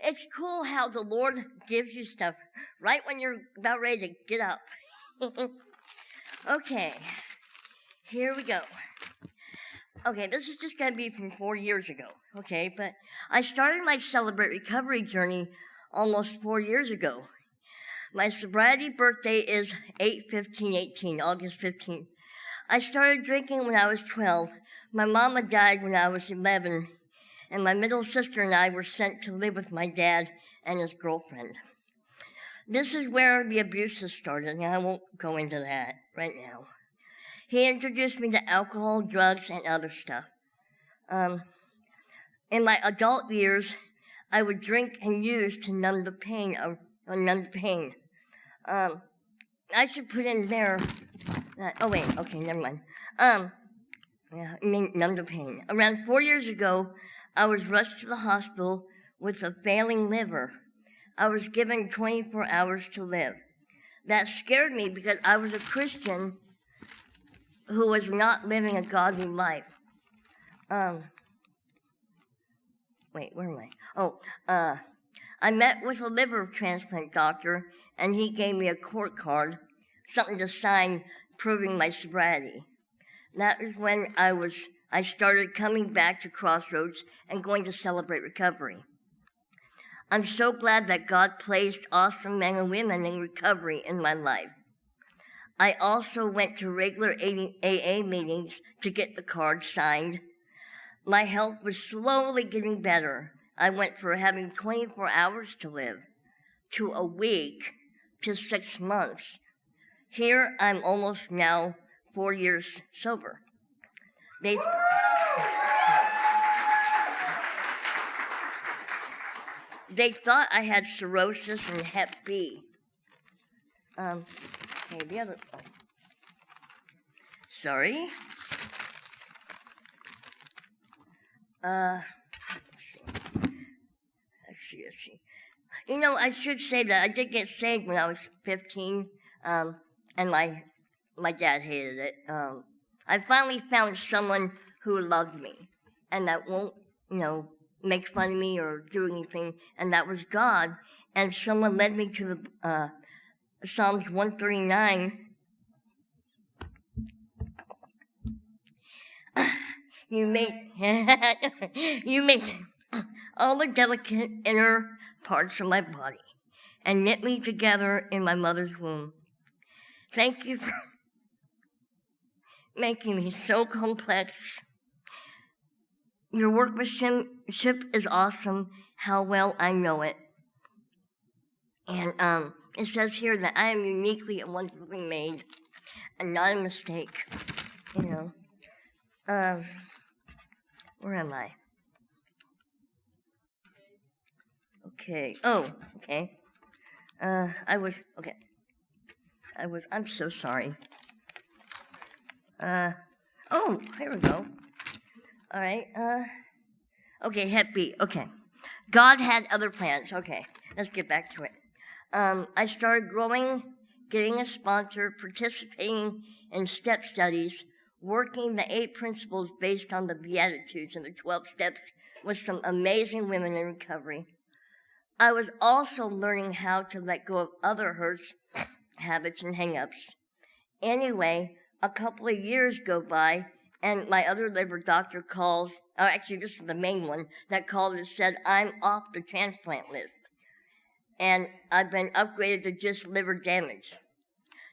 It's cool how the Lord gives you stuff right when you're about ready to get up. Okay, here we go. Okay, this is just going to be from 4 years ago, okay? But I started my Celebrate Recovery journey almost 4 years ago. My sobriety birthday is 8/15/18, August 15th. I started drinking when I was 12. My mama died when I was 11, and my middle sister and I were sent to live with my dad and his girlfriend. This is where the abuses started, and I won't go into that right now. He introduced me to alcohol, drugs, and other stuff. In my adult years, I would drink and use to numb the pain. I should put in there. Never mind. Numb the pain. Around 4 years ago, I was rushed to the hospital with a failing liver. I was given 24 hours to live. That scared me because I was a Christian who was not living a godly life. I met with a liver transplant doctor, and he gave me a court card, something to sign proving my sobriety. That is when I started coming back to CrossRoads and going to Celebrate Recovery. I'm so glad that God placed awesome men and women in recovery in my life. I also went to regular AA meetings to get the card signed. My health was slowly getting better. I went from having 24 hours to live, to a week, to 6 months. Here I'm almost now 4 years sober. They thought I had cirrhosis and Hep B. Sorry. Let's see. I should say that I did get saved when I was 15, and my dad hated it. I finally found someone who loved me, and that won't, make fun of me or do anything, and that was God. And someone led me to the Psalms 139. You made all the delicate inner parts of my body and knit me together in my mother's womb. Thank you for making me so complex. Your workmanship is awesome, how well I know it. And it says here that I am uniquely and wonderfully made and not a mistake. Where am I? Okay. I'm so sorry. Here we go. All right. Hep B. Okay. God had other plans. Okay. Let's get back to it. I started growing, getting a sponsor, participating in step studies, working the 8 principles based on the Beatitudes and the 12 steps with some amazing women in recovery. I was also learning how to let go of other hurts, habits, and hang-ups. Anyway, a couple of years go by, and my other liver doctor calls, this is the main one, that called and said, I'm off the transplant list. And I've been upgraded to just liver damage.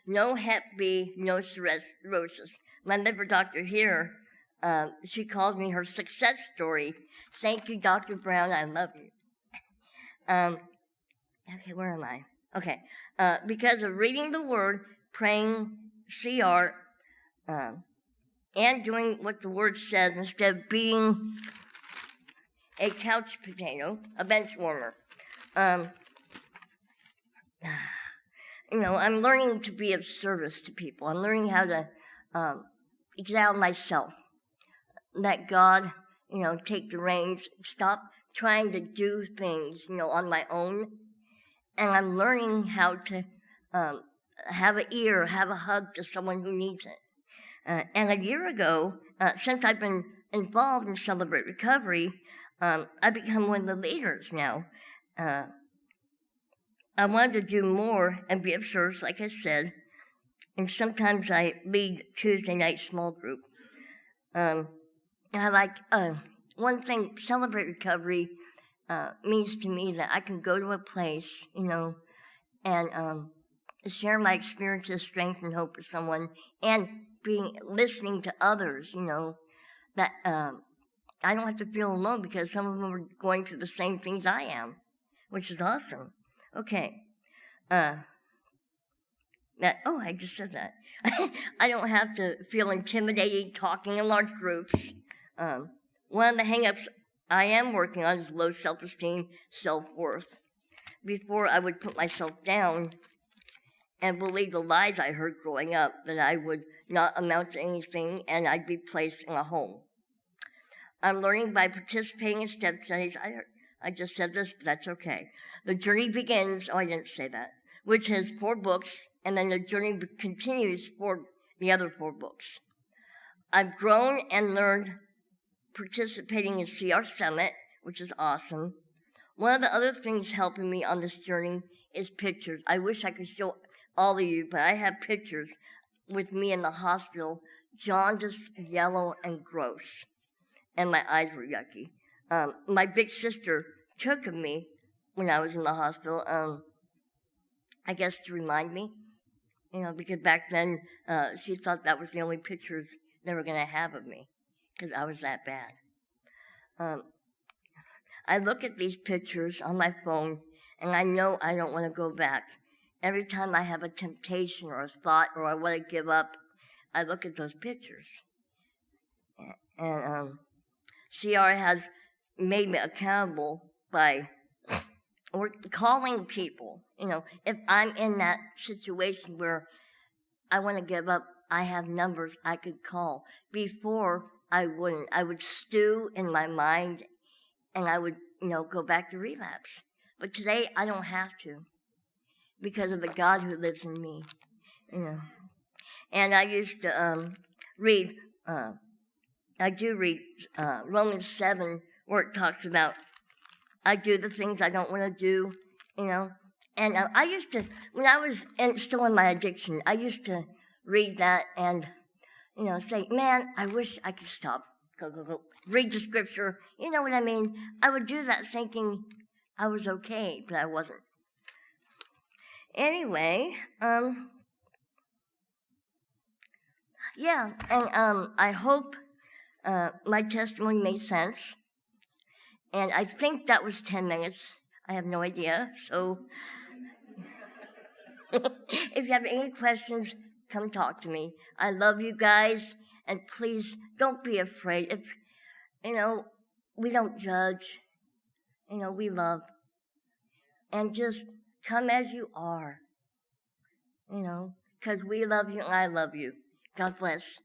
No Hep B, no cirrhosis. My liver doctor here, she calls me her success story. Thank you, Dr. Brown, I love you. Where am I? Okay, because of reading the Word, praying CR, and doing what the Word says instead of being a couch potato, a bench warmer. I'm learning to be of service to people. I'm learning how to get out of myself. Let God, take the reins. Stop trying to do things, on my own. And I'm learning how to have an ear, have a hug to someone who needs it. And a year ago, since I've been involved in Celebrate Recovery, I've become one of the leaders now. Uh, I wanted to do more and be of service, like I said, and sometimes I lead Tuesday night small group. I like one thing. Celebrate Recovery means to me that I can go to a place, and share my experiences, strength, and hope with someone, and listening to others. That I don't have to feel alone because some of them are going through the same things I am, which is awesome. Okay. I just said that. I don't have to feel intimidated talking in large groups. One of the hangups I am working on is low self-esteem, self-worth. Before I would put myself down and believe the lies I heard growing up, that I would not amount to anything and I'd be placed in a home. I'm learning by participating in step studies. I just said this, but that's okay. The journey begins, I didn't say that, which has 4 books, and then the journey continues for the other 4 books. I've grown and learned participating in CR Summit, which is awesome. One of the other things helping me on this journey is pictures. I wish I could show all of you, but I have pictures with me in the hospital, jaundiced, yellow, and gross. And my eyes were yucky. My big sister took of me when I was in the hospital, I guess to remind me, because back then she thought that was the only pictures they were going to have of me, because I was that bad. I look at these pictures on my phone, and I know I don't want to go back. Every time I have a temptation or a thought or I want to give up, I look at those pictures. And CR has made me accountable by calling people. If I'm in that situation where I want to give up, I have numbers I could call. Before, I wouldn't. I would stew in my mind, and I would, go back to relapse. But today, I don't have to, because of the God who lives in me. And I used to read. I do read Romans 7, where it talks about I do the things I don't want to do, And I used to, when I was still in my addiction, I used to read that and, say, man, I wish I could stop. Go. Read the scripture. You know what I mean? I would do that thinking I was okay, but I wasn't. Anyway, yeah, and I hope my testimony made sense. And I think that was 10 minutes. I have no idea. So if you have any questions, come talk to me. I love you guys. And please don't be afraid. If, we don't judge. We love. And just come as you are. Because we love you and I love you. God bless.